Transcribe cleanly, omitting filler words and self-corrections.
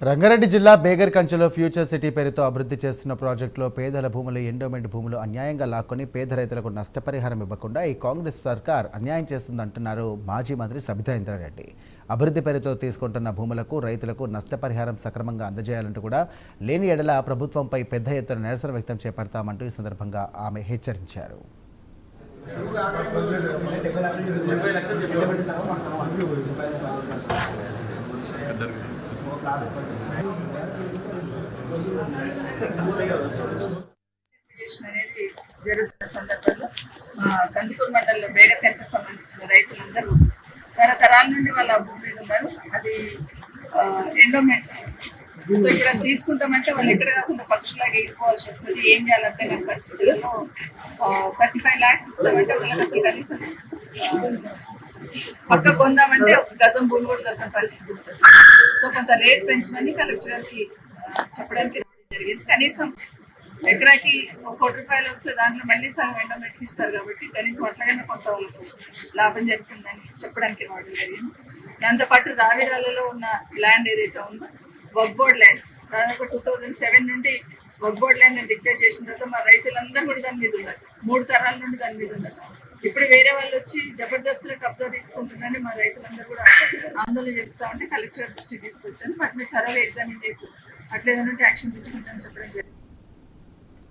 రంగారెడ్డి జిల్లా beggar కంచెలో future city పేరుతో అభివృద్ధి చేస్తున్న ప్రాజెక్టులో పేదల భూములు ఎండోమెంట్ భూములు అన్యాయంగా లాక్కొని పేద రైతులకు నష్టపరిహారం ఇవ్వకుండా ఈ కాంగ్రెస్ సర్కార్ అన్యాయం చేస్తుందంటున్నారు మాజీ మంత్రి సబితా ఇంద్రారెడ్డి. అభివృద్ధి పేరుతో తీసుకుంటున్న భూములకు రైతులకు నష్టపరిహారం సక్రమంగా అందజేయాలంటూ కూడా లేని ఎడల ప్రభుత్వంపై పెద్ద ఎత్తున నిరసన వ్యక్తం చేపడతామంటూ ఈ సందర్భంగా ఆమె హెచ్చరించారు. అనేది జరుగుతున్న సందర్భంలో కందుకూరు మండలంలో బేగర్ కంచెకు సంబంధించిన రైతులందరూ తరతరాల నుండి వాళ్ళ భూమి మీద ఉన్నారు. అది ఎండోమెంట్. సో ఇక్కడ తీసుకుంటామంటే వాళ్ళు ఎక్కడ కాకుండా పక్షులాగా ఎగిరిపోవాల్సి వస్తుంది. ఏం చేయాలంటే మన పరిస్థితుల్లో 35 lakhs ఇస్తామంటే వాళ్ళకి అసలు కనీసం పక్క కొందామంటే ఒక గజం భూమి కూడా దొరకని పరిస్థితి ఉంటుంది. సో కొంత రేట్ పెంచమని కలెక్టర్ గారికి చెప్పడానికి జరిగింది. కనీసం ఎకరాకి 1 కోటి రూపాయలు వస్తే దాంట్లో మళ్ళీ సగం ఎండోమెంట్కి ఇస్తారు కాబట్టి కనీసం అట్లాగైనా కొంత వాళ్ళకు లాభం జరుగుతుందని చెప్పడానికి రావడం జరిగింది. దాంతోపాటు రావిరాలలో ఉన్న ల్యాండ్ ఏదైతే ఉందో వక్ బోర్డ్ ల్యాండ్ దాదాపు 2007 నుండి వక్ బోర్డ్ ల్యాండ్ డిక్లేర్ చేసిన తర్వాత మా రైతులందరూ కూడా దాని మీద ఉన్నారు. 3 తరాల నుండి దాని మీద ఉన్నారు. ఇప్పుడు వేరే వాళ్ళు వచ్చి జబర్దస్త్గా కబ్జా తీసుకుంటుందని మా రైతులందరూ కూడా ఆందోళన చెప్తా ఉంటే కలెక్టర్ దృష్టికి తీసుకొచ్చాను. వాటి మీద త్వరగా ఎగ్జామిన్ చేసి అట్లేదన్నట్టు యాక్షన్ తీసుకుంటామని చెప్పడం జరిగింది.